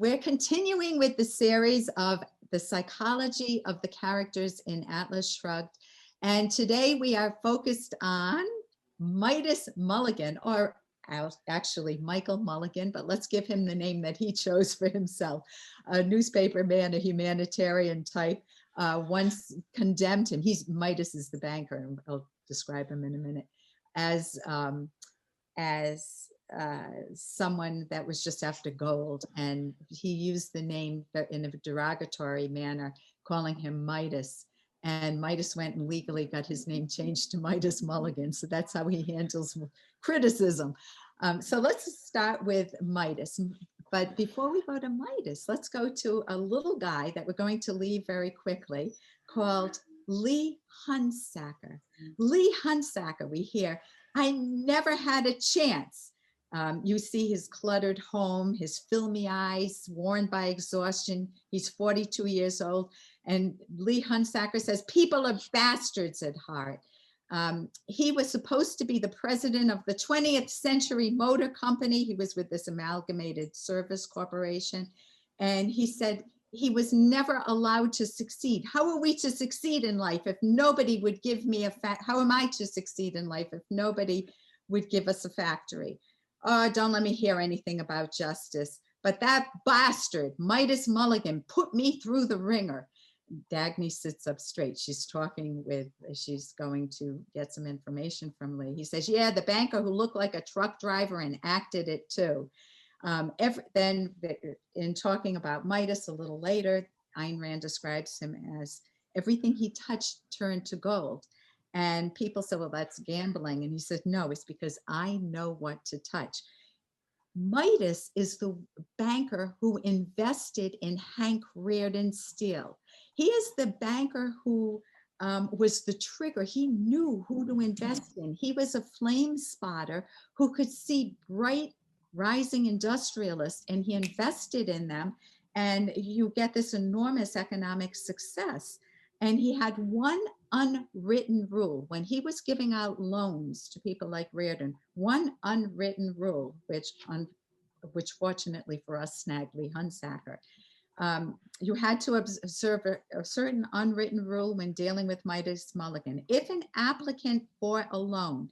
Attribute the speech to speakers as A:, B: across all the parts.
A: we're continuing with the series of the psychology of the characters in Atlas Shrugged. And today we are focused on Midas Mulligan, or actually Michael Mulligan, but let's give him the name that he chose for himself. A newspaper man, a humanitarian type, once condemned him. Midas is the banker, and I'll describe him in a minute, as someone that was just after gold, and he used the name in a derogatory manner, calling him Midas. And Midas went and legally got his name changed to Midas Mulligan. So that's how he handles criticism. So let's start with Midas. But before we go to Midas, let's go to a little guy that we're going to leave very quickly called Lee Hunsaker. Lee Hunsaker, we hear, I never had a chance. You see his cluttered home, his filmy eyes, worn by exhaustion. He's 42 years old. And Lee Hunsaker says, people are bastards at heart. He was supposed to be the president of the 20th Century Motor Company. He was with this Amalgamated Service Corporation. And he said he was never allowed to succeed. How are we to succeed in life if nobody would give me how am I to succeed in life if nobody would give us a factory? Oh, don't let me hear anything about justice. But that bastard, Midas Mulligan, put me through the ringer. Dagny sits up straight. She's going to get some information from Lee. He says, yeah, the banker who looked like a truck driver and acted it too. Then in talking about Midas a little later, Ayn Rand describes him as everything he touched turned to gold. And people said, well, that's gambling. And he said, no, it's because I know what to touch. Midas is the banker who invested in Hank Rearden Steel. He is the banker who was the trigger. He knew who to invest in. He was a flame spotter who could see bright rising industrialists, and he invested in them. And you get this enormous economic success. And he had one unwritten rule when he was giving out loans to people like Rearden, one unwritten rule, which fortunately for us snagged Lee Hunsaker. You had to observe a certain unwritten rule when dealing with Midas Mulligan. If an applicant for a loan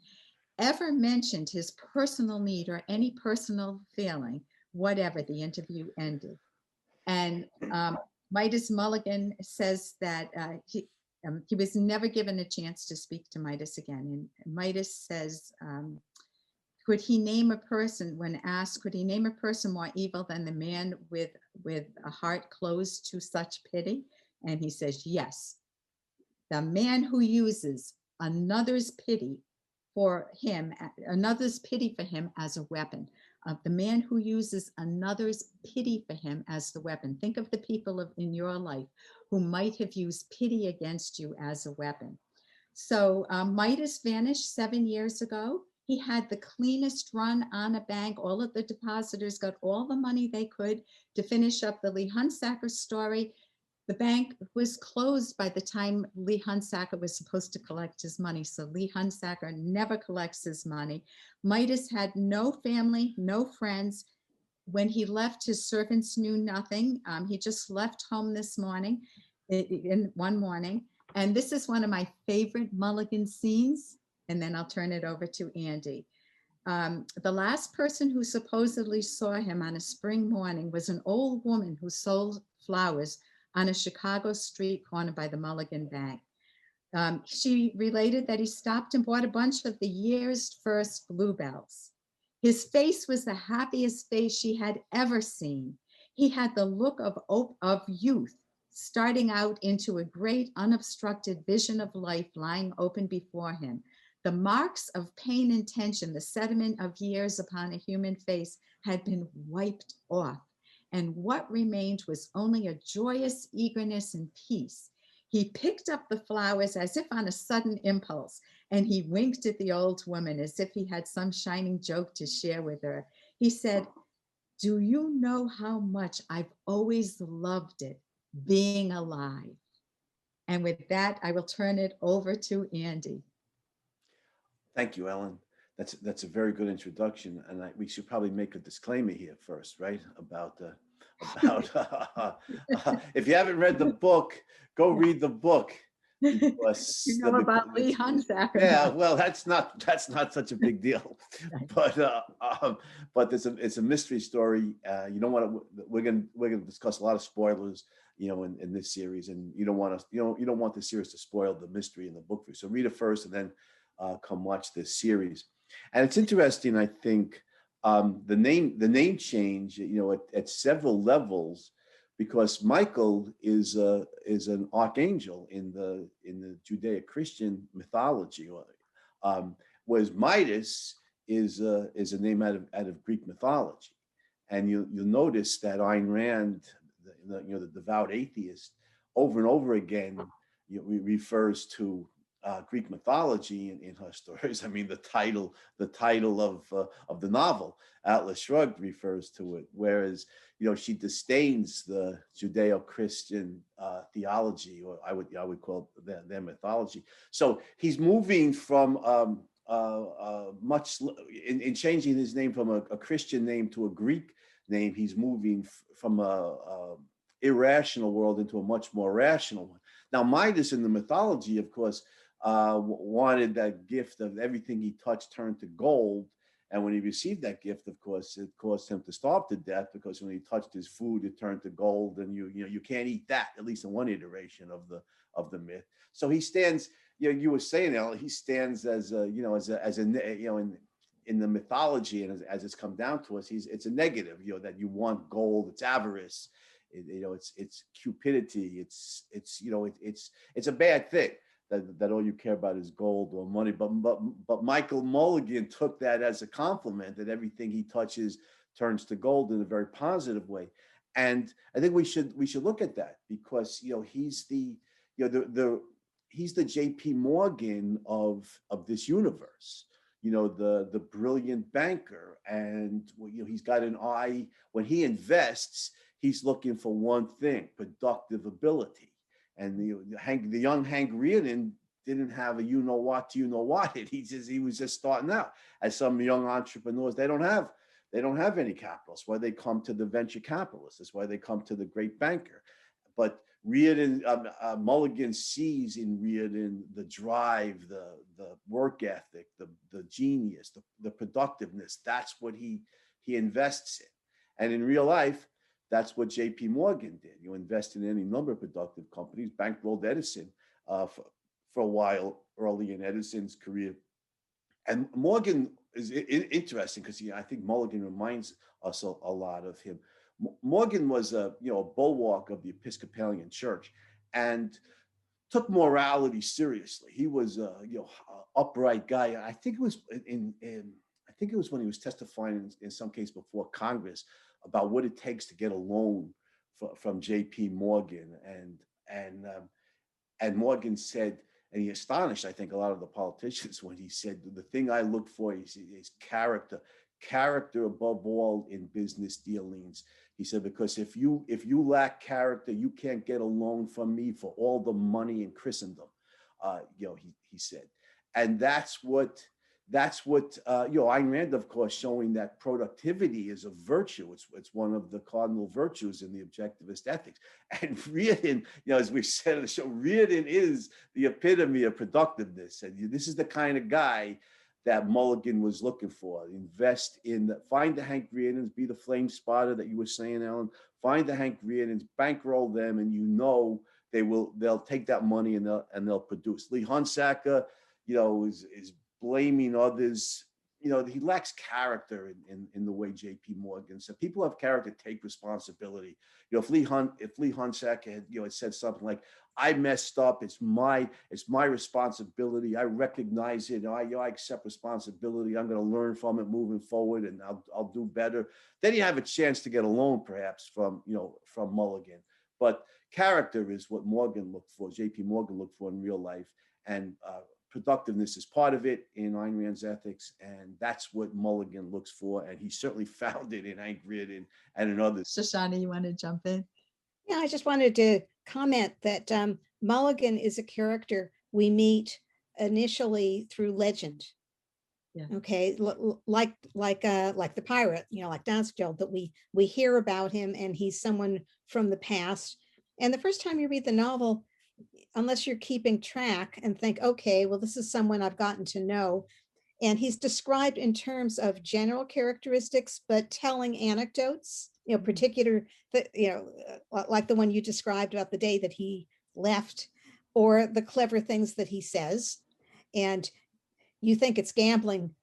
A: ever mentioned his personal need or any personal feeling, whatever, the interview ended. And Midas Mulligan says that he was never given a chance to speak to Midas again. And Midas says, could he name a person, when asked, could he name a person more evil than the man with a heart closed to such pity? And he says, yes, the man who uses another's pity for him as a weapon. The man who uses another's pity for him as the weapon. Think of the people in your life who might have used pity against you as a weapon. So Midas vanished 7 years ago. He had the cleanest run on a bank. All of the depositors got all the money they could to finish up the Lee Hunsaker story. The bank was closed by the time Lee Hunsaker was supposed to collect his money. So Lee Hunsaker never collects his money. Midas had no family, no friends. When he left, his servants knew nothing. He just left home this morning, in one morning. And this is one of my favorite Mulligan scenes. And then I'll turn it over to Andy. The last person who supposedly saw him on a spring morning was an old woman who sold flowers on a Chicago street corner by the Mulligan Bank. She related that he stopped and bought a bunch of the year's first bluebells. His face was the happiest face she had ever seen. He had the look of youth, starting out into a great unobstructed vision of life lying open before him. The marks of pain and tension, the sediment of years upon a human face, had been wiped off. And what remained was only a joyous eagerness and peace. He picked up the flowers as if on a sudden impulse, and he winked at the old woman as if he had some shining joke to share with her. He said, do you know how much I've always loved it, being alive? And with that, I will turn it over to Andy.
B: Thank you, Ellen. That's a very good introduction, and we should probably make a disclaimer here first, right? About about, if you haven't read the book, go read the book.
A: You know about Lee Hunsaker.
B: Yeah, well, that's not such a big deal, but it's a mystery story. You don't want to. We're gonna discuss a lot of spoilers, in this series, and you don't want the series to spoil the mystery in the book for you. So read it first, and then come watch this series. And it's interesting, I think, the name change, at several levels, because Michael is an archangel in the Judeo-Christian mythology, whereas Midas is a name out of Greek mythology. And you'll notice that Ayn Rand, the devout atheist, over and over again, refers to Greek mythology in her stories. I mean, the title of the novel, Atlas Shrugged, refers to it, whereas she disdains the Judeo-Christian theology, or I would call it their mythology. So he's moving from much in changing his name from a Christian name to a Greek name. He's moving from a irrational world into a much more rational one. Now, Midas in the mythology, of course, wanted that gift of everything he touched turned to gold. And when he received that gift, of course, it caused him to starve to death, because when he touched his food, it turned to gold, and you can't eat that, at least in one iteration of the myth. So he stands, you were saying, Ellen, he stands as in the mythology, and as it's come down to us, it's a negative, that you want gold, it's avarice, it's cupidity, it's a bad thing. That all you care about is gold or money, but Michael Mulligan took that as a compliment, that everything he touches turns to gold in a very positive way, and I think we should look at that, because he's the he's the J.P. Morgan of this universe, the brilliant banker, and he's got an eye when he invests. He's looking for one thing: productive ability. And the young Hank Reardon didn't have a what. He was just starting out. As some young entrepreneurs, they don't have any capital. That's why they come to the venture capitalists. That's why they come to the great banker. But Reardon, Mulligan sees in Reardon the drive, the work ethic, the genius, the productiveness. That's what he invests in. And in real life, that's what J.P. Morgan did. You invest in any number of productive companies. Bankrolled Edison for a while early in Edison's career. And Morgan is interesting, because I think Mulligan reminds us a lot of him. Morgan was a bulwark of the Episcopalian Church, and took morality seriously. He was a upright guy. I think it was when he was testifying in some case before Congress about what it takes to get a loan from J.P. Morgan, and Morgan said, and he astonished, I think, a lot of the politicians when he said, the thing I look for is character above all in business dealings. He said, because if you lack character, you can't get a loan from me for all the money in Christendom. He said, and that's what Ayn Rand, of course, showing that productivity is a virtue. It's one of the cardinal virtues in the objectivist ethics. And Reardon, as we've said on the show, Reardon is the epitome of productiveness. And this is the kind of guy that Mulligan was looking for. Find the Hank Reardons, be the flame spotter that you were saying, Ellen. Find the Hank Reardons, bankroll them, and they'll take that money and they'll produce. Lee Hunsaker, is blaming others. He lacks character in the way J.P. Morgan said. People have character, take responsibility. If Lee Hunsaker had said something like, I messed up, it's my responsibility, I recognize it, I accept responsibility, I'm going to learn from it moving forward, and I'll do better, then you have a chance to get a loan perhaps from Mulligan. But character is what Morgan looked for, J.P. Morgan looked for in real life, and productiveness is part of it in Ayn Rand's ethics, and that's what Mulligan looks for, and he certainly found it in Hank Reardon and in others.
A: Shoshana, you want to jump in?
C: Yeah, I just wanted to comment that Mulligan is a character we meet initially through legend.
A: Yeah.
C: Okay, like the pirate, like Donsfield, that we hear about him, and he's someone from the past. And the first time you read the novel, unless you're keeping track and think, okay, well, this is someone I've gotten to know, and he's described in terms of general characteristics, but telling anecdotes, particular that, like the one you described about the day that he left, or the clever things that he says. And you think it's gambling.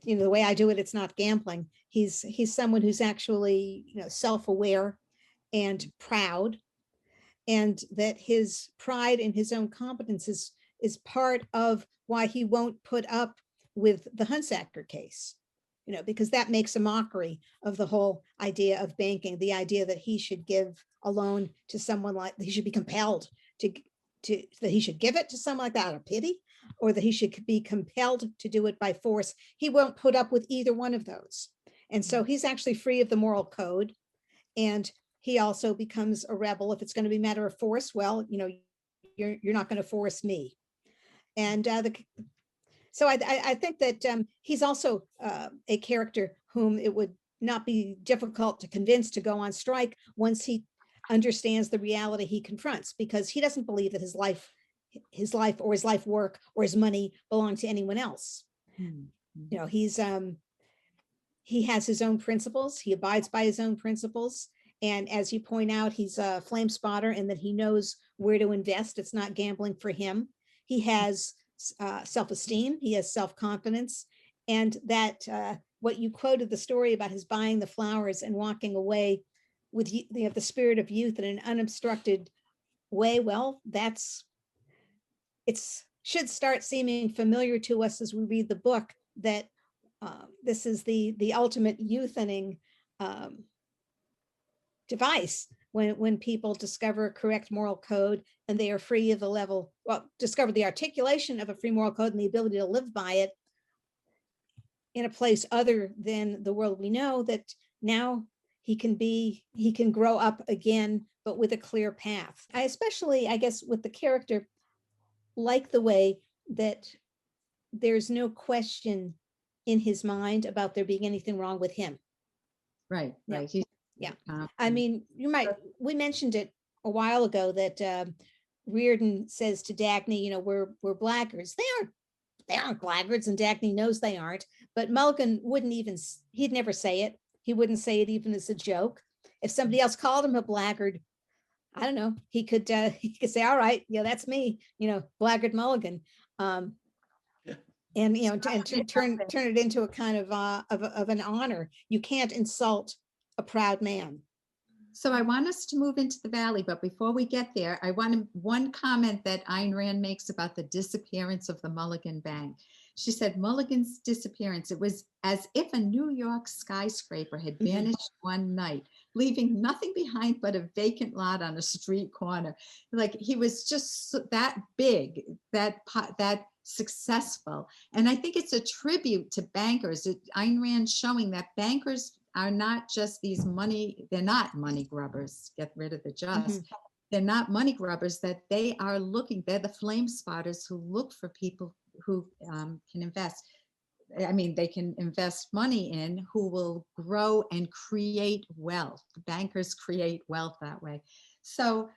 C: The way I do it, it's not gambling. He's someone who's actually, self-aware and proud, and that his pride in his own competence is part of why he won't put up with the Hunsaker case, because that makes a mockery of the whole idea of banking, the idea that he should give a loan to someone, like he should be compelled to that he should give it to someone like that out of pity, or that he should be compelled to do it by force. He won't put up with either one of those. And so he's actually free of the moral code. And he also becomes a rebel. If it's going to be a matter of force, well, you're not going to force me. And so I think that he's also a character whom it would not be difficult to convince to go on strike once he understands the reality he confronts, because he doesn't believe that his life or his life work or his money belong to anyone else.
A: Mm-hmm.
C: He has his own principles. He abides by his own principles. And as you point out, he's a flame spotter, and that he knows where to invest. It's not gambling for him. He has self-esteem. He has self-confidence. And that what you quoted, the story about his buying the flowers and walking away with the spirit of youth in an unobstructed way, well, should start seeming familiar to us as we read the book, that this is the ultimate youthening device, when people discover a correct moral code, and they are free of discover the articulation of a free moral code and the ability to live by it in a place other than the world we know, that now he can grow up again, but with a clear path. I especially, I guess, with the character, like the way that there's no question in his mind about there being anything wrong with him.
A: Right.
C: Yeah. I mean, we mentioned it a while ago that Reardon says to Dagny, we're blackguards. They aren't blackguards, and Dagny knows they aren't. But Mulligan he'd never say it. He wouldn't say it even as a joke. If somebody else called him a blackguard, I don't know, he could say, all right, that's me, blackguard Mulligan. And turn it into a kind of an honor. You can't insult a proud man.
A: So I want us to move into the valley, but before we get there, I want one comment that Ayn Rand makes about the disappearance of the Mulligan Bank. She said, Mulligan's disappearance, it was as if a New York skyscraper had vanished one night, leaving nothing behind but a vacant lot on a street corner. Like, he was just that big, that successful. And I think it's a tribute to bankers. Ayn Rand showing that bankers are not just they're not money grubbers, get rid of the just. They're not money grubbers, that they're the flame spotters who look for people who can invest. I mean, they can invest money in, who will grow and create wealth. Bankers create wealth that way. So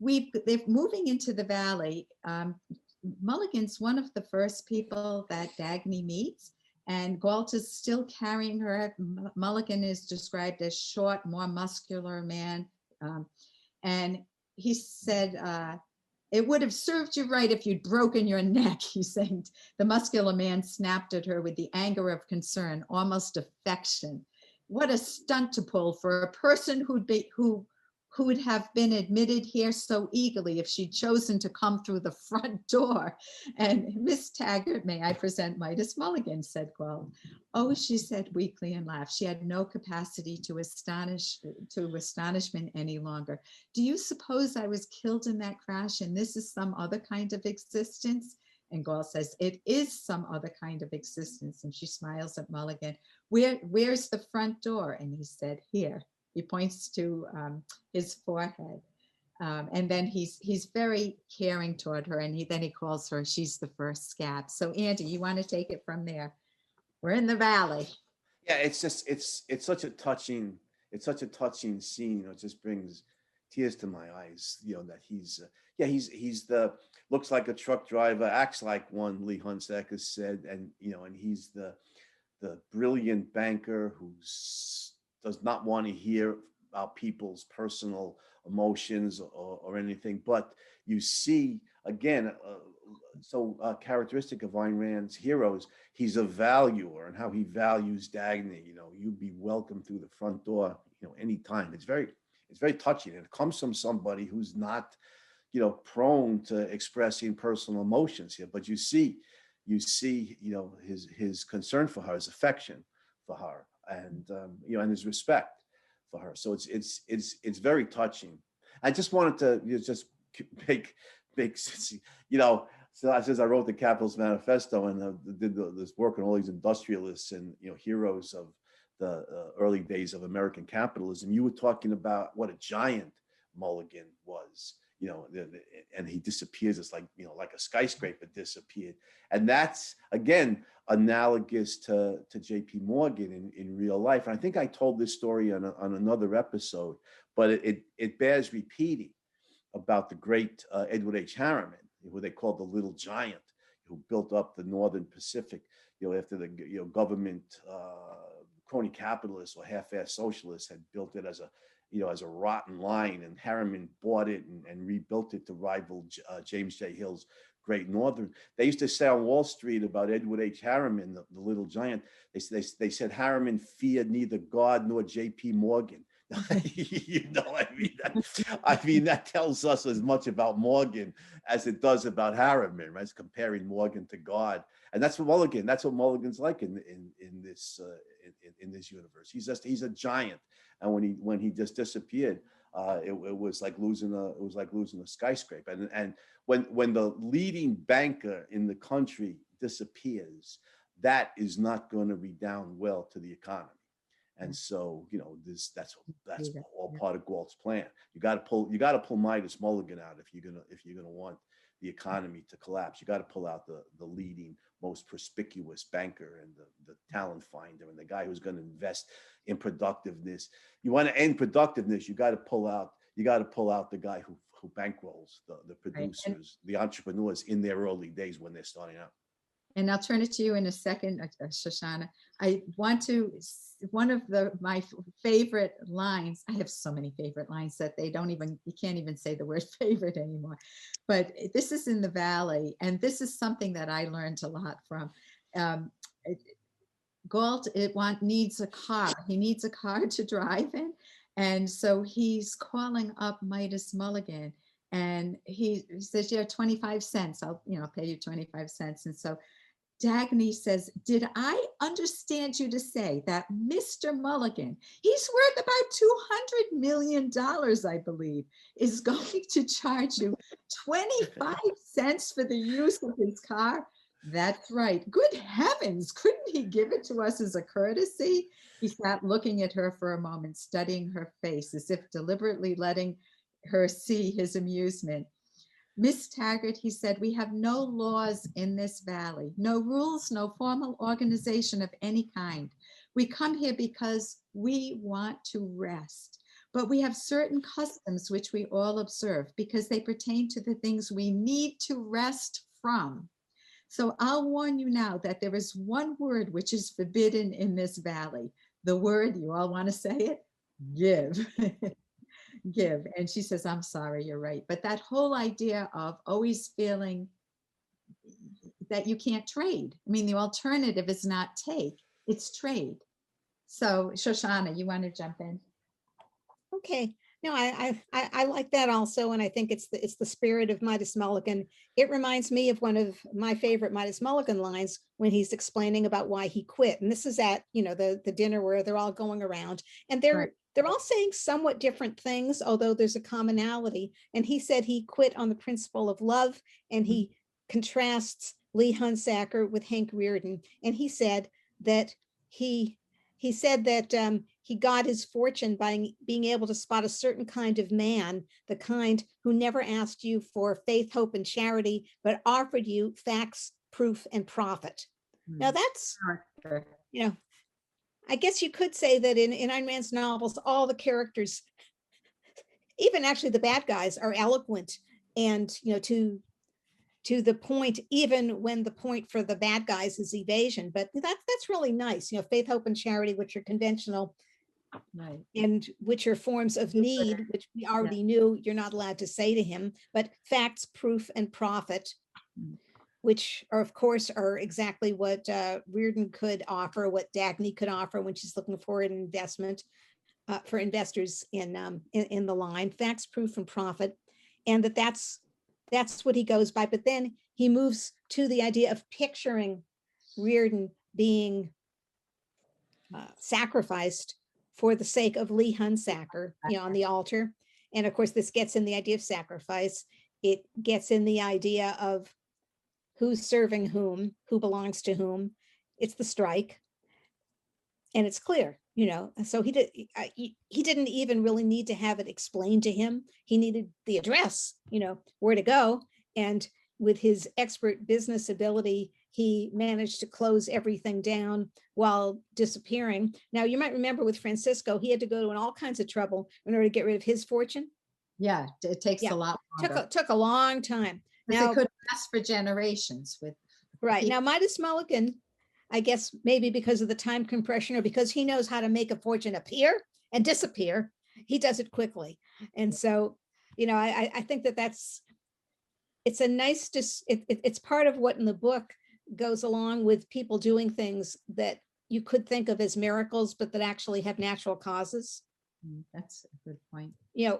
A: they're moving into the valley. Mulligan's one of the first people that Dagny meets, and Galt is still carrying her. Mulligan is described as short, more muscular man. And he said, it would have served you right if you'd broken your neck, he's saying. The muscular man snapped at her with the anger of concern, almost affection. What a stunt to pull for a person who would have been admitted here so eagerly if she'd chosen to come through the front door. And Miss Taggart, may I present Midas Mulligan, said Galt. Oh, she said weakly, and laughed. She had no capacity to astonishment any longer. Do you suppose I was killed in that crash and this is some other kind of existence? And Galt says, it is some other kind of existence. And she smiles at Mulligan. Where's the front door? And he said, here. He points to his forehead. And then he's very caring toward her. And then he calls her, she's the first scab. So Andy, you want to take it from there? We're in the valley.
B: Yeah, it's just it's such a touching scene. You know, it just brings tears to my eyes. You know that he's the looks like a truck driver, acts like one. Lee Hunsaker said, and you know, and he's the brilliant banker who does not want to hear about people's personal emotions or anything. But you see again, characteristic of Ayn Rand's heroes, he's a valuer, and how he values Dagny. You know, you'd be welcome through the front door, you know, anytime. It's very touching, and it comes from somebody who's not, you know, prone to expressing personal emotions here. But you see, you know, his concern for her, his affection for her, and you know, and his respect for her. So it's very touching. I just wanted to, you know, just make, you know, so since I wrote the Capitalist Manifesto and did this work on all these industrialists and, you know, heroes of the early days of American capitalism, you were talking about what a giant Mulligan was, you know, and he disappears. It's like, you know, like a skyscraper disappeared. And that's, again, analogous to J.P. Morgan in real life. And I think I told this story on another episode, but it bears repeating about the great Edward H. Harriman, who they called the Little Giant, who built up the Northern Pacific, you know, after the, you know, government crony capitalists or half-assed socialists had built it as a, you know, as a rotten line, and Harriman bought it and rebuilt it to rival James J. Hill's Great Northern. They used to say on Wall Street about Edward H. Harriman, the Little Giant, they said Harriman feared neither God nor J.P. Morgan. You know, I mean, that tells us as much about Morgan as it does about Harriman, right? It's comparing Morgan to God, and that's what Mulligan's like in this universe. He's a giant, and when he just disappeared, it was like losing a skyscraper. And when the leading banker in the country disappears, that is not going to redound well to the economy. And so, you know, that's all part of Galt's plan. You got to pull Midas Mulligan out if you're gonna want the economy to collapse. You got to pull out the leading, most conspicuous banker and the talent finder and the guy who's going to invest in productiveness. You want to end productiveness, you got to pull out the guy who bankrolls the producers, right, the entrepreneurs in their early days when they're starting out.
A: And I'll turn it to you in a second, Shoshana. I want to, one of my favorite lines, I have so many favorite lines that you can't even say the word favorite anymore. But this is in the Valley, and this is something that I learned a lot from. Galt needs a car. He needs a car to drive in. And so he's calling up Midas Mulligan. And he says, yeah, 25 cents. I'll pay you 25 cents. And so Dagny says, did I understand you to say that Mr. Mulligan, he's worth about $200 million, I believe, is going to charge you 25 cents for the use of his car? That's right. Good heavens, couldn't he give it to us as a courtesy? He sat looking at her for a moment, studying her face, as if deliberately letting her see his amusement. Miss Taggart, he said, we have no laws in this valley, no rules, no formal organization of any kind. We come here because we want to rest, but we have certain customs which we all observe because they pertain to the things we need to rest from. So I'll warn you now that there is one word which is forbidden in this valley. The word, you all want to say it? Give. Give. And she says, I'm sorry, you're right. But that whole idea of always feeling that you can't trade. I mean, the alternative is not take, it's trade. So Shoshana, you want to jump in?
C: Okay. No, I like that also, and I think it's the spirit of Midas Mulligan. It reminds me of one of my favorite Midas Mulligan lines when he's explaining about why he quit. And this is at the dinner where they're all going around, and they're all saying somewhat different things, although there's a commonality. And he said he quit on the principle of love, and he contrasts Lee Hunsaker with Hank Rearden, and he said that he got his fortune by being able to spot a certain kind of man, the kind who never asked you for faith, hope, and charity, but offered you facts, proof, and profit. Now that's you know, I guess you could say that in Ayn Rand's novels, all the characters, even actually the bad guys, are eloquent and, to the point, even when the point for the bad guys is evasion. But that's really nice. Faith, hope, and charity, which are conventional,
A: Right.
C: and which are forms of need, which we already knew you're not allowed to say to him, but facts, proof, and profit, which are, of course, are exactly what Reardon could offer, what Dagny could offer when she's looking for an investment for investors in the line. Facts, proof, and profit, and that's what he goes by. But then he moves to the idea of picturing Reardon being sacrificed for the sake of Lee Hunsaker, on the altar. And of course, this gets in the idea of sacrifice. It gets in the idea of who's serving whom, who belongs to whom. It's the strike. And it's clear, so he didn't even really need to have it explained to him. He needed the address, where to go. And with his expert business ability, he managed to close everything down while disappearing. Now, you might remember with Francisco, he had to go to all kinds of trouble in order to get rid of his fortune.
A: Yeah, it takes a lot longer.
C: Took a long time.
A: Now, it could last for generations with.
C: Right. Now, Midas Mulligan, I guess maybe because of the time compression or because he knows how to make a fortune appear and disappear, he does it quickly. And so, I think it's a nice, it's part of what in the book goes along with people doing things that you could think of as miracles, but that actually have natural causes.
A: That's a good point.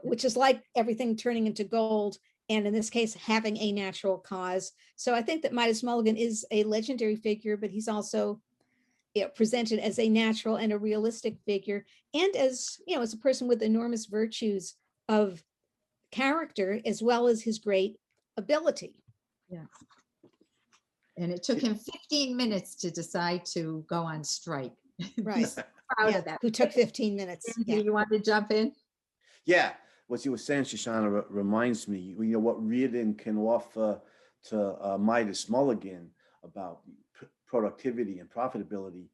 C: Which is like everything turning into gold. And in this case, having a natural cause. So I think that Midas Mulligan is a legendary figure, but he's also presented as a natural and a realistic figure. And as a person with enormous virtues of character, as well as his great ability.
A: Yeah. And it took him 15 minutes to decide to go on strike.
C: Right.
A: Proud of that.
C: Who took 15 minutes.
A: Do you want to jump in?
B: Yeah. What you were saying, Shoshana, reminds me, what Reardon can offer to Midas Mulligan about productivity and profitability.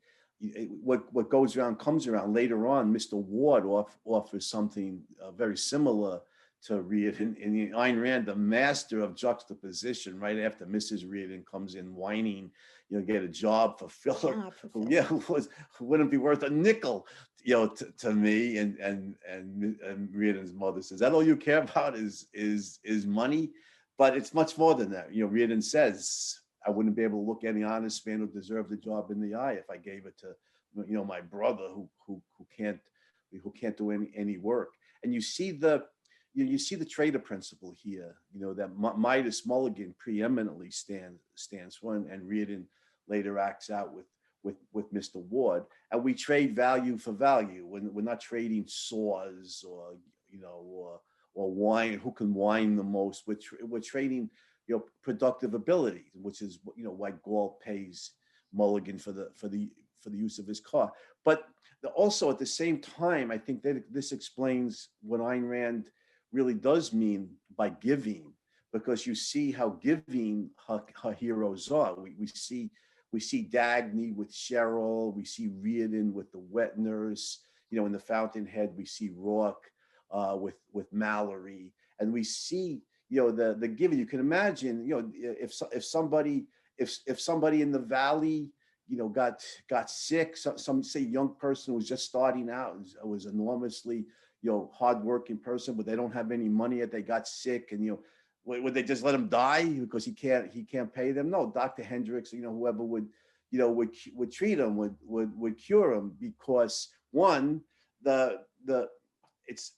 B: What goes around comes around. Later on, Mr. Ward offers something very similar to Reardon. In Ayn Rand, the master of juxtaposition, right after Mrs. Reardon comes in whining, get a job for Philip, who wouldn't be worth a nickel, to me. And Reardon's mother says, "That all you care about is money?" But it's much more than that. Reardon says, "I wouldn't be able to look any honest man who deserved the job in the eye if I gave it to, my brother who can't do any work." And you see the traitor principle here, that Midas Mulligan preeminently stands for, and Reardon later acts out with Mr. Ward. And we trade value for value. We're not trading saws or wine, who can whine the most. We're trading, productive ability, which is, why Galt pays Mulligan for the use of his car. But also at the same time, I think that this explains what Ayn Rand really does mean by giving, because you see how giving her heroes are. We see Dagny with Cheryl, we see Reardon with the wet nurse, in the Fountainhead, we see Rourke with Mallory, and we see, the giving. You can imagine, if somebody in the valley, got sick, some say young person who was just starting out, was enormously, hardworking person, but they don't have any money yet, they got sick, and would they just let him die because he can't pay them? No, Dr. Hendricks, whoever would treat him, would cure him, because one, it's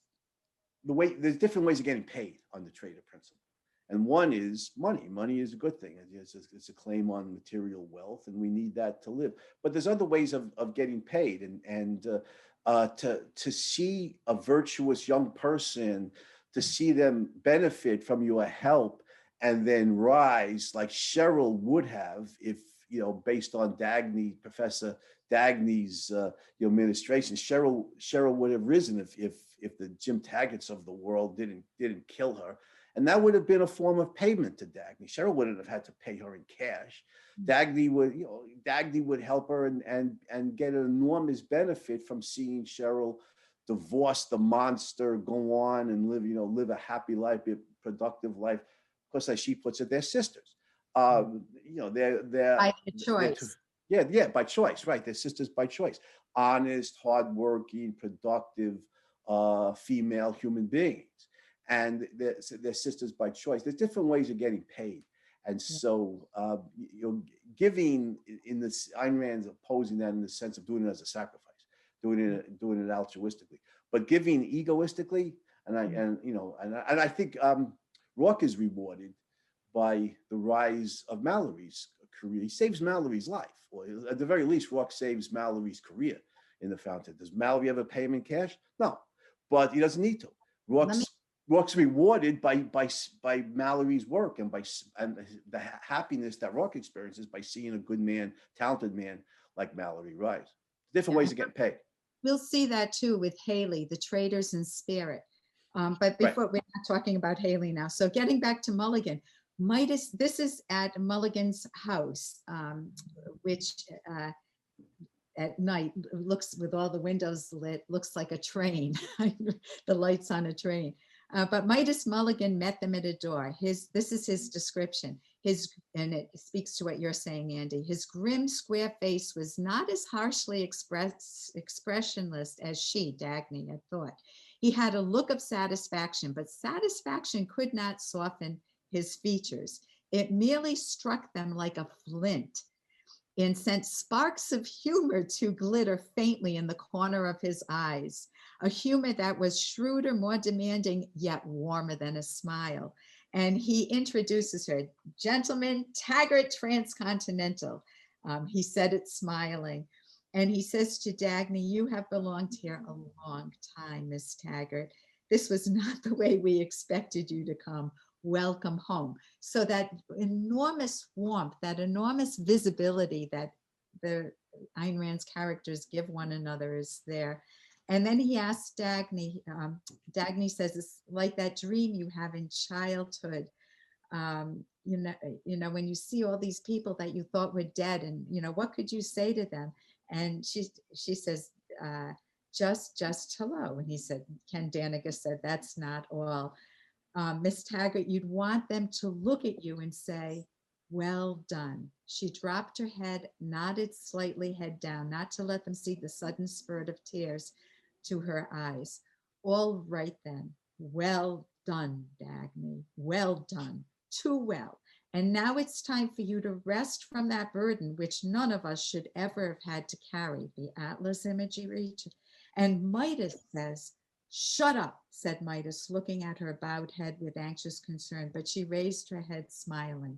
B: the way, there's different ways of getting paid on the traitor principle. And one is money. Money is a good thing. It's a claim on material wealth, and we need that to live. But there's other ways of getting paid, and to see a virtuous young person, to see them benefit from your help and then rise like Cheryl would have, if, based on Professor Dagny's administration, Cheryl would have risen if the Jim Taggarts of the world didn't kill her. And that would have been a form of payment to Dagny. Cheryl wouldn't have had to pay her in cash. Dagny would help her and get an enormous benefit from seeing Cheryl divorce the monster, go on and live a happy life, be a productive life. Of course, as she puts it, they're sisters. They're
A: By choice.
B: yeah, by choice, right? They're sisters by choice. Honest, hardworking, productive female human beings. And they're sisters by choice. There's different ways of getting paid. And so, giving in this, Ayn Rand's opposing that in the sense of doing it as a sacrifice, doing it altruistically, but giving egoistically. And I think Rourke is rewarded by the rise of Mallory's career. He saves Mallory's life, or at the very least, Rourke saves Mallory's career in the Fountain. Does Mallory ever pay him in cash? No, but he doesn't need to. Rourke's rewarded by Mallory's work and the happiness that Rourke experiences by seeing a good man, talented man like Mallory rise. Different ways of getting paid.
A: We'll see that too with Haley, the traitors in spirit. But before, we're not talking about Haley now. So getting back to Mulligan, Midas, this is at Mulligan's house, which at night looks, with all the windows lit, looks like a train, the lights on a train. But Midas Mulligan met them at a door. This is his description. And it speaks to what you're saying, Andy. His grim, square face was not as harshly expressionless as she, Dagny, had thought. He had a look of satisfaction, but satisfaction could not soften his features. It merely struck them like a flint and sent sparks of humor to glitter faintly in the corner of his eyes, a humor that was shrewder, more demanding, yet warmer than a smile. And he introduces her, Gentleman Taggart Transcontinental. He said it smiling. And he says to Dagny, you have belonged here a long time, Miss Taggart. This was not the way we expected you to come. Welcome home. So that enormous warmth, that enormous visibility that the Ayn Rand's characters give one another is there. And then he asks Dagny, Dagny says, it's like that dream you have in childhood. When you see all these people that you thought were dead, and what could you say to them? And she says, just hello. And he said, Ken Danica said, that's not all. Miss Taggart, you'd want them to look at you and say, well done. She dropped her head, nodded slightly, head down, not to let them see the sudden spurt of tears to her eyes. All right then. Well done, Dagny. Well done. Too well. And now it's time for you to rest from that burden, which none of us should ever have had to carry, the Atlas imagery. And Midas says, shut up, said Midas, looking at her bowed head with anxious concern, but she raised her head smiling.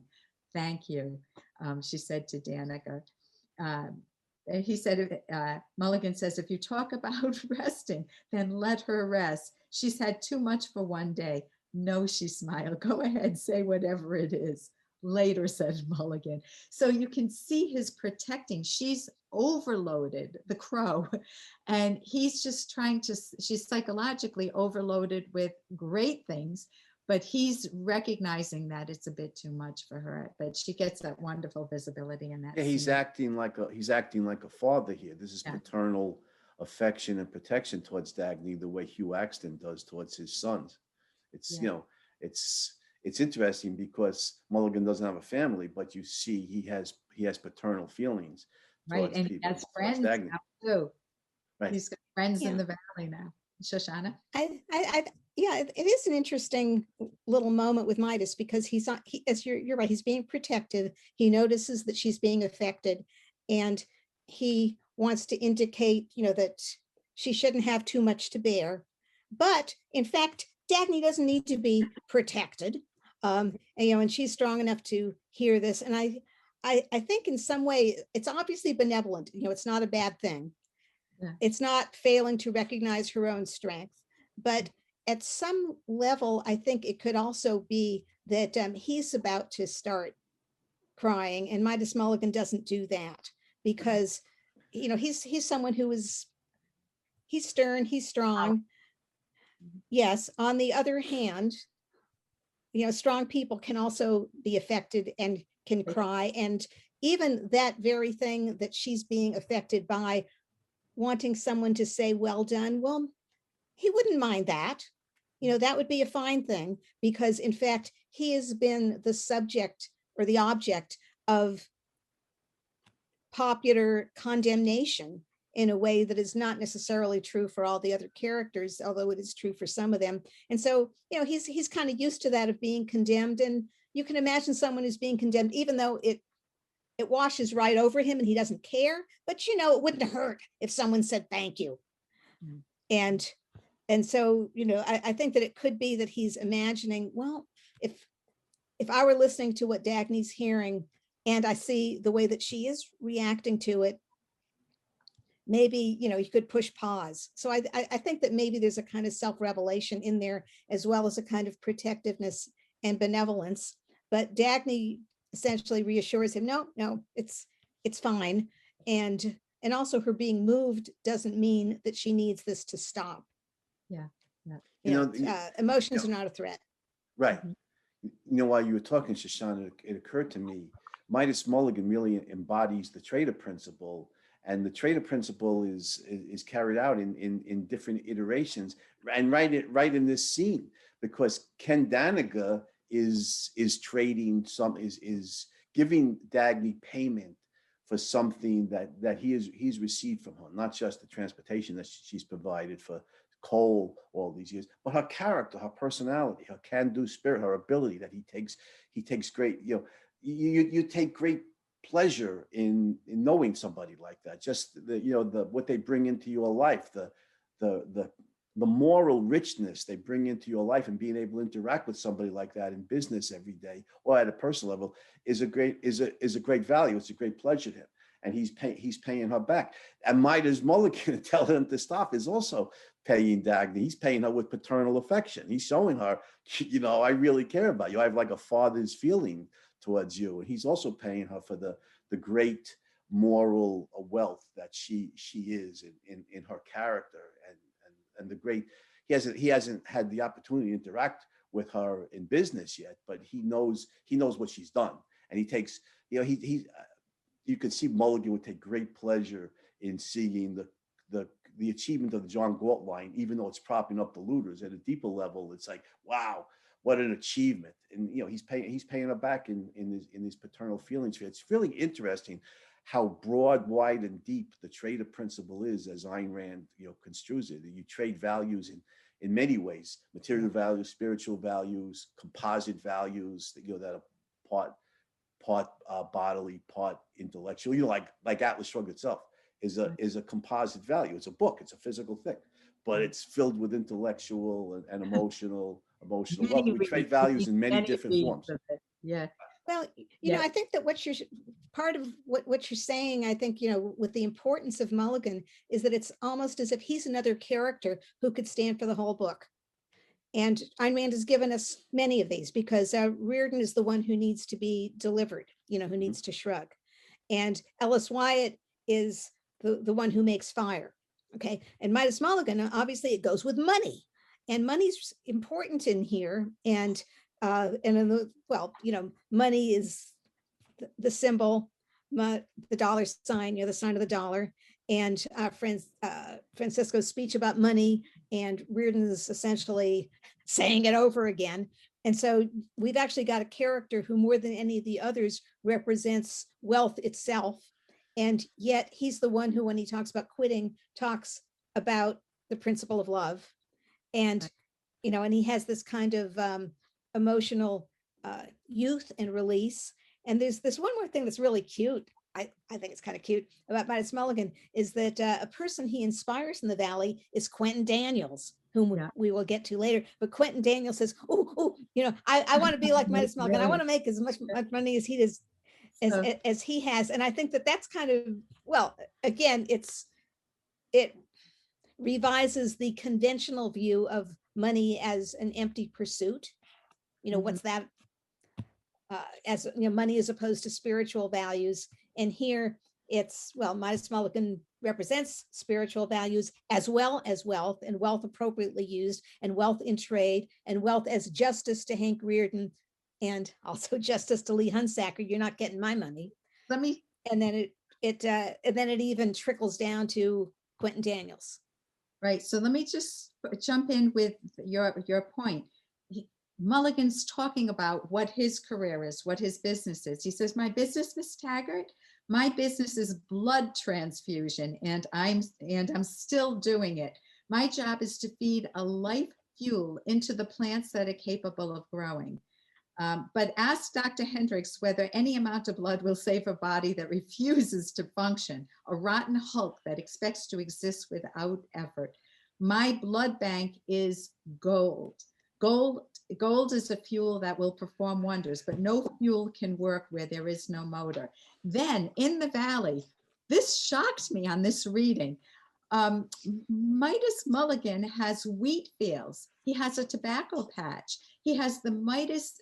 A: Thank you, she said to Danica. He said, Mulligan says, if you talk about resting, then let her rest. She's had too much for one day. No, she smiled. Go ahead, say whatever it is. Later, said Mulligan. So you can see his protecting. She's overloaded, the crow, and he's just trying to, she's psychologically overloaded with great things, but he's recognizing that it's a bit too much for her. But she gets that wonderful visibility in that.
B: Yeah, he's acting like a father here. This is paternal affection and protection towards Dagny, the way Hugh Axton does towards his sons. It's it's interesting because Mulligan doesn't have a family, but you see he has paternal feelings.
A: Right, and he has friends now too.
B: Right.
A: He's got friends in the valley now. Shoshana?
C: Yeah, it is an interesting little moment with Midas because as you're right, he's being protective. He notices that she's being affected, and he wants to indicate, that she shouldn't have too much to bear. But in fact, Dagny doesn't need to be protected, and she's strong enough to hear this. And I think in some way it's obviously benevolent. It's not a bad thing. Yeah. It's not failing to recognize her own strength, but at some level, I think it could also be that he's about to start crying, and Midas Mulligan doesn't do that because, he's someone who he's stern, he's strong. Yes. On the other hand, strong people can also be affected and can cry. And even that very thing that she's being affected by, wanting someone to say, well done, well, he wouldn't mind that. That would be a fine thing, because in fact, he has been the subject or the object of popular condemnation in a way that is not necessarily true for all the other characters, although it is true for some of them. And so, he's kind of used to that, of being condemned. And you can imagine someone who's being condemned, even though it washes right over him and he doesn't care, but it wouldn't hurt if someone said thank you. Mm. And so, I think that it could be that he's imagining, well, if I were listening to what Dagny's hearing and I see the way that she is reacting to it, maybe, you could push pause. So I think that maybe there's a kind of self-revelation in there, as well as a kind of protectiveness and benevolence. But Dagny essentially reassures him, no, it's fine. And also, her being moved doesn't mean that she needs this to stop.
A: Yeah.
C: Emotions are not a threat.
B: Right. While you were talking, Shoshana, it occurred to me, Midas Mulligan really embodies the traitor principle, and the traitor principle is carried out in different iterations, and right in this scene, because Ken Daniga is trading is giving Dagny payment for something that he's received from her, not just the transportation that she's provided for coal all these years, but her character, her personality, her can-do spirit, her ability that he takes great, you take great pleasure in knowing somebody like that. Just the what they bring into your life, the moral richness they bring into your life, and being able to interact with somebody like that in business every day or at a personal level is a great value. It's a great pleasure to him. And he's paying her back. And Midas Mulligan, telling him to stop, is also paying Dagny. He's paying her with paternal affection. He's showing her, I really care about you. I have like a father's feeling towards you. And he's also paying her for the great moral wealth that she is in her character, and the great. He hasn't had the opportunity to interact with her in business yet, but he knows what she's done, and he takes. You could see Mulligan would take great pleasure in seeing the achievement of the John Galt line, even though it's propping up the looters. At a deeper level, it's like, wow, what an achievement! And he's paying her back in his paternal feelings. It's really interesting how broad, wide, and deep the traitor principle is, as Ayn Rand construes it. You trade values in many ways: material values, spiritual values, composite values that are part bodily, part intellectual. Like Atlas Shrugged itself is a composite value. It's a book. It's a physical thing, but it's filled with intellectual and emotional wealth. We trade values in many different forms.
A: Yeah.
C: Well, I think that part of what you're saying, I think, with the importance of Mulligan, is that it's almost as if he's another character who could stand for the whole book. And Ayn Rand has given us many of these, because Reardon is the one who needs to be delivered, who needs to shrug. And Ellis Wyatt is the one who makes fire. Okay. And Midas Mulligan, obviously it goes with money, and money's important in here. And money is the symbol, the dollar sign, the sign of the dollar. And Francisco's speech about money, and Reardon is essentially saying it over again. And so we've actually got a character who, more than any of the others, represents wealth itself. And yet he's the one who, when he talks about quitting, talks about the principle of love. And, and he has this kind of emotional youth and release. And there's this one more thing that's really cute. I think it's kind of cute about Midas Mulligan, is that a person he inspires in the Valley is Quentin Daniels, whom we will get to later. But Quentin Daniels says, I want to be like Midas Mulligan. I want to make as much money as he does, as he has. And I think that that's kind of, well, again, it revises the conventional view of money as an empty pursuit. What's that? As money as opposed to spiritual values. And here it's, well, Midas Mulligan represents spiritual values as well as wealth, and wealth appropriately used, and wealth in trade, and wealth as justice to Hank Rearden, and also justice to Lee Hunsaker. You're not getting my money.
A: Let me,
C: And then it even trickles down to Quentin Daniels.
A: right, so let me just jump in with your point. Mulligan's talking about what his career is, what his business is. He says, my business, Miss Taggart, my business is blood transfusion, and I'm still doing it. My job is to feed a life fuel into the plants that are capable of growing. But ask Dr. Hendricks whether any amount of blood will save a body that refuses to function, a rotten hulk that expects to exist without effort. My blood bank is gold. Gold is a fuel that will perform wonders, but no fuel can work where there is no motor. Then in the valley, this shocked me on this reading. Midas Mulligan has wheat fields. He has a tobacco patch. He has the Midas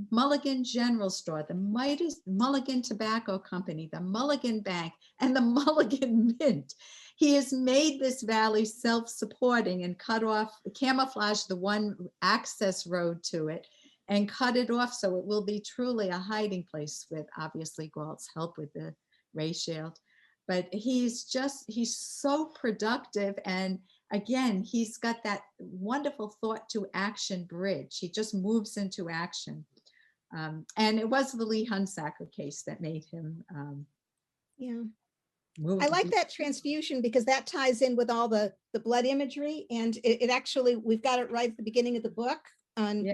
A: Mulligan General Store, the Midas Mulligan Tobacco Company, the Mulligan Bank, and the Mulligan Mint. He has made this valley self-supporting and camouflaged the one access road to it and cut it off so it will be truly a hiding place, with obviously Galt's help with the ray shield. But he's so productive. And again, he's got that wonderful thought to action bridge. He just moves into action. And it was the Lee Hunsaker case that made him
C: Yeah.
A: move.
C: I like that transfusion because that ties in with all the blood imagery. And it actually, we've got it right at the beginning of the book on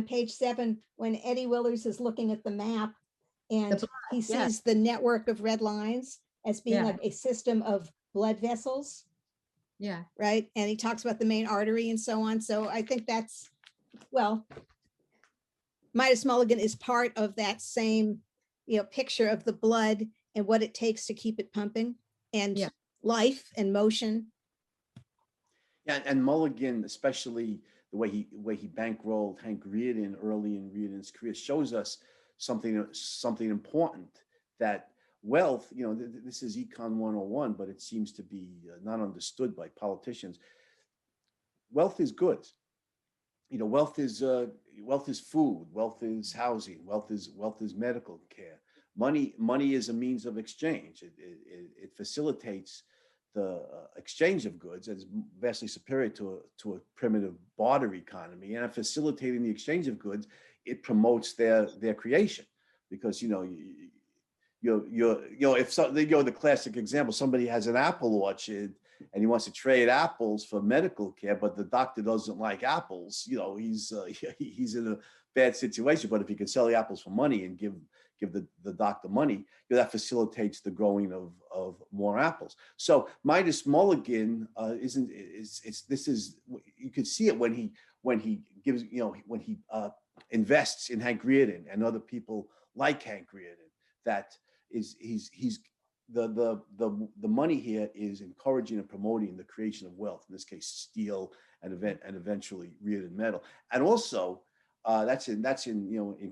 C: page 7, when Eddie Willers is looking at the map and he sees the network of red lines as being like a system of blood vessels.
A: Yeah.
C: Right. And he talks about the main artery and so on. So I think that's, well, Midas Mulligan is part of that same, picture of the blood and what it takes to keep it pumping, and life and motion.
B: Yeah, and Mulligan, especially the way he bankrolled Hank Rearden early in Rearden's career, shows us something important, that wealth, this is Econ 101, but it seems to be not understood by politicians. Wealth is goods. Wealth is food, wealth is housing, wealth is medical care. Money is a means of exchange. It facilitates the exchange of goods, as vastly superior to a primitive barter economy. And facilitating the exchange of goods, it promotes their creation, because the classic example, somebody has an apple orchard and he wants to trade apples for medical care, but the doctor doesn't like apples. He's in a bad situation. But if he can sell the apples for money and give the doctor money, that facilitates the growing of more apples. So Midas Mulligan you can see it when he gives, when he invests in Hank Rearden and other people like Hank Rearden. That is, the money here is encouraging and promoting the creation of wealth, in this case steel and eventually Rearden metal. And also that's in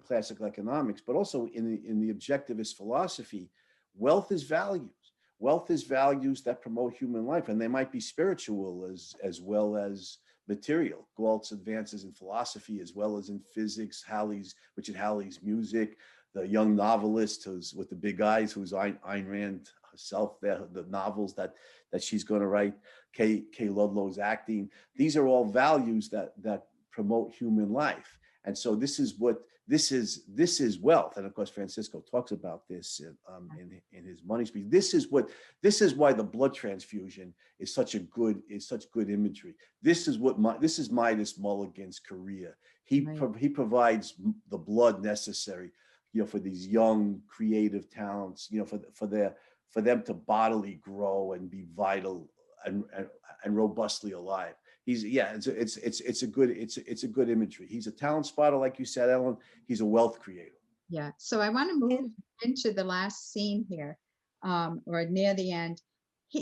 B: classical economics, but also in the objectivist philosophy, wealth is values that promote human life, and they might be spiritual as well as material. Galt's advances in philosophy as well as in physics, Richard Halley's music, the young novelist who's with the big eyes, who's Ayn Rand herself, the novels that she's going to write, Kay Ludlow's acting. These are all values that promote human life. And so this is wealth. And of course, Francisco talks about this in his money speech. This is why the blood transfusion is such good imagery. This is Midas Mulligan's career. He provides the blood necessary, for these young creative talents, for them to bodily grow and be vital and robustly alive. It's a good imagery. He's a talent spotter, like you said, Ellen. He's a wealth creator.
A: Yeah. So I want to move into the last scene here, or near the end.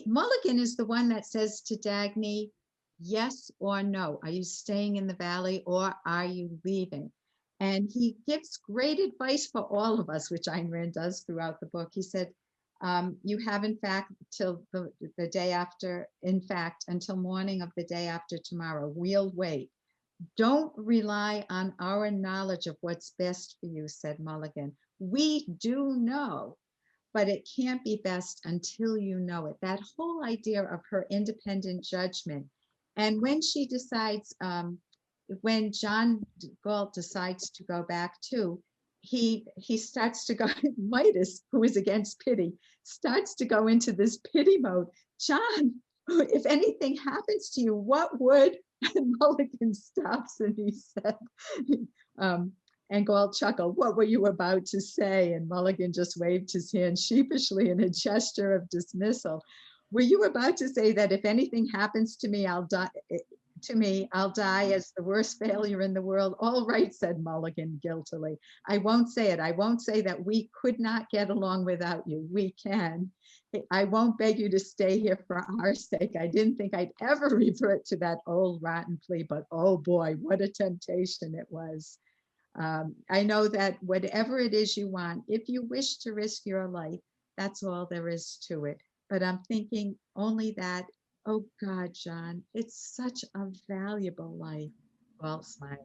A: Mulligan is the one that says to Dagny, yes or no. Are you staying in the valley or are you leaving? And he gives great advice for all of us, which Ayn Rand does throughout the book. He said, You have, in fact, till the day after, in fact, until morning of the day after tomorrow. We'll wait. Don't rely on our knowledge of what's best for you, said Mulligan. We do know, but it can't be best until you know it. That whole idea of her independent judgment. And when she decides, when John Galt decides to go back too, he starts to go, Midas, who is against pity, starts to go into this pity mode. John, if anything happens to you, what would? And Mulligan stops and he said, and Galt chuckled, what were you about to say? And Mulligan just waved his hand sheepishly in a gesture of dismissal. Were you about to say that if anything happens to me, I'll die? I'll die as the worst failure in the world. All right, said Mulligan guiltily. I won't say it. I won't say that we could not get along without you. We can. I won't beg you to stay here for our sake. I didn't think I'd ever revert to that old rotten plea, but oh boy, what a temptation it was. I know that whatever it is you want, if you wish to risk your life, that's all there is to it. But I'm thinking only that, oh God, John, it's such a valuable life. Well, smile.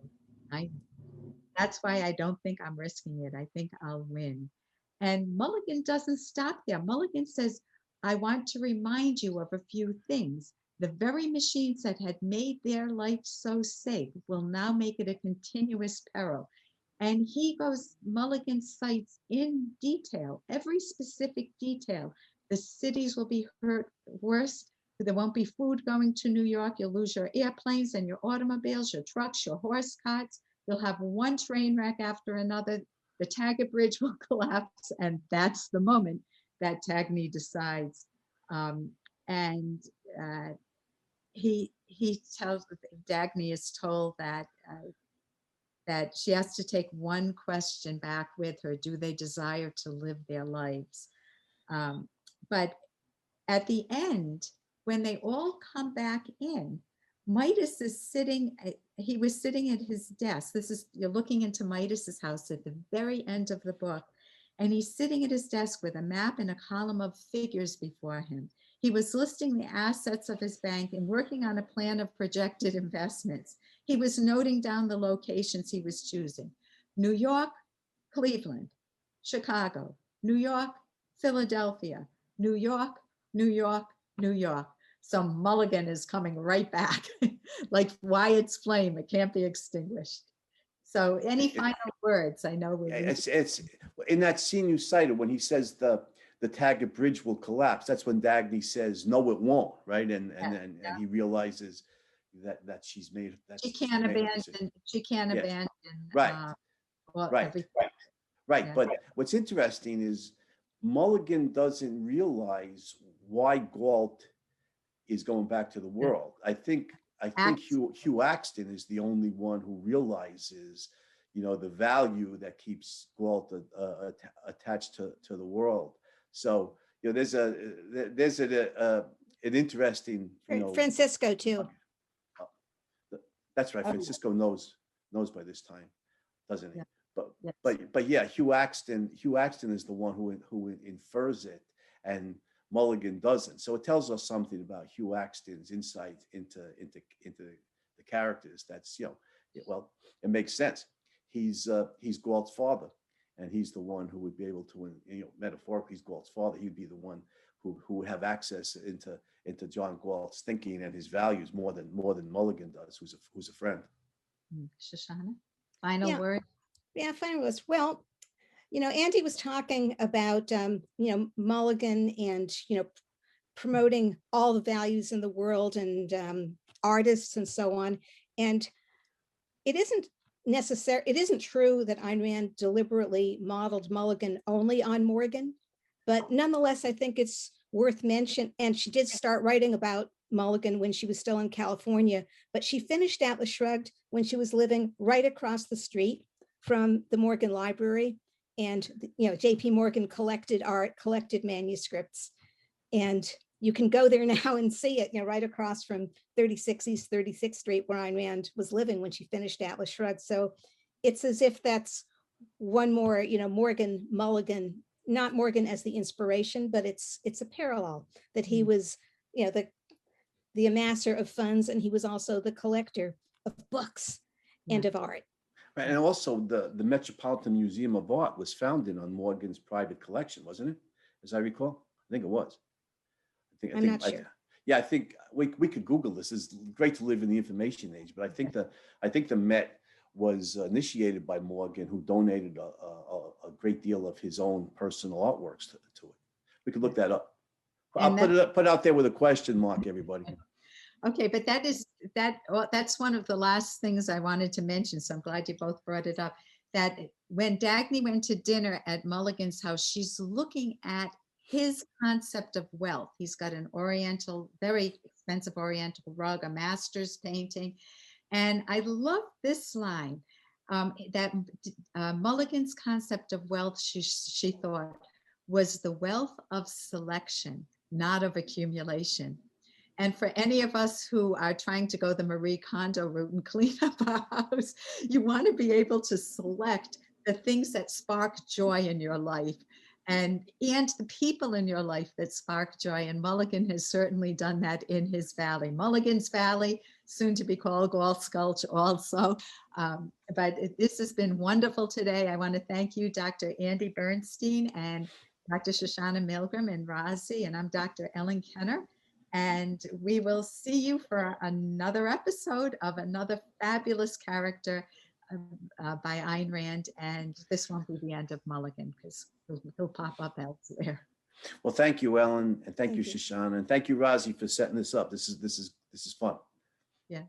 A: That's why I don't think I'm risking it. I think I'll win. And Mulligan doesn't stop there. Mulligan says, I want to remind you of a few things. The very machines that had made their life so safe will now make it a continuous peril. And Mulligan cites in detail, every specific detail. The cities will be hurt worse. There won't be food going to New York. You'll lose your airplanes and your automobiles, your trucks, your horse carts. You'll have one train wreck after another. The Taggart Bridge will collapse. And that's the moment that Dagny decides. He tells, Dagny is told that she has to take one question back with her. Do they desire to live their lives? But at the end, when they all come back in, Midas is sitting, he was sitting at his desk. You're looking into Midas's house at the very end of the book. And he's sitting at his desk with a map and a column of figures before him. He was listing the assets of his bank and working on a plan of projected investments. He was noting down the locations he was choosing. New York, Cleveland, Chicago, New York, Philadelphia, New York, New York, New York. So Mulligan is coming right back like Wyatt's flame. It can't be extinguished. So any final words? I know
B: it's in that scene you cited when he says the Taggart Bridge will collapse. That's when Dagny says, no, it won't, right? And he realizes that she's made that
A: she can't abandon
B: right. Right. But what's interesting is Mulligan doesn't realize why Galt is going back to the world. I think Hugh Axton is the only one who realizes, the value that keeps Galt attached to the world. So there's an interesting
C: Francisco too.
B: That's right. Francisco knows by this time, doesn't he?
A: Yeah.
B: But yeah, Hugh Axton is the one who infers it, and Mulligan doesn't. So it tells us something about Hugh Axton's insight into the characters. That's it makes sense. He's Galt's father, and he's the one who would be able to, metaphorically, he's Galt's father. He'd be the one who would have access into John Galt's thinking and his values more than Mulligan does, who's a friend.
A: Shoshana, final word.
C: Yeah, final words. Well, Andy was talking about Mulligan and promoting all the values in the world and artists and so on. And it isn't true that Ayn Rand deliberately modeled Mulligan only on Morgan, but nonetheless, I think it's worth mention. And she did start writing about Mulligan when she was still in California, but she finished Atlas Shrugged when she was living right across the street from the Morgan Library. And, J.P. Morgan collected art, collected manuscripts. And you can go there now and see it, right across from 36 East 36th Street, where Ayn Rand was living when she finished Atlas Shrugged. So it's as if that's one more, Morgan Mulligan not Morgan as the inspiration, but it's a parallel that he was, you know, the amasser of funds, and he was also the collector of books and of art.
B: Right, and also the Metropolitan Museum of Art was founded on Morgan's private collection, wasn't it? As I recall, I think it was.
C: I'm not sure.
B: Yeah, I think we could Google this. It's great to live in the information age, but I think the Met was initiated by Morgan, who donated a great deal of his own personal artworks to it. We could look that up. I'll
A: And
B: put it out there with a question mark, everybody.
A: Okay, but that's one of the last things I wanted to mention. So I'm glad you both brought it up. That when Dagny went to dinner at Mulligan's house, she's looking at his concept of wealth. He's got an oriental, very expensive oriental rug, a master's painting. And I love this line, that Mulligan's concept of wealth, she thought, was the wealth of selection, not of accumulation. And for any of us who are trying to go the Marie Kondo route and clean up our house, you want to be able to select the things that spark joy in your life, and the people in your life that spark joy. And Mulligan has certainly done that in his valley. Mulligan's Valley, soon to be called Galt Gulch also. But this has been wonderful today. I want to thank you, Dr. Andy Bernstein and Dr. Shoshana Milgram and Razi, and I'm Dr. Ellen Kenner. And we will see you for another episode of another fabulous character by Ayn Rand. And this won't be the end of Mulligan, because he'll pop up elsewhere.
B: Well, thank you, Ellen, and thank you, Shoshana, and thank you, Razi, for setting this up. This is fun.
A: Yeah.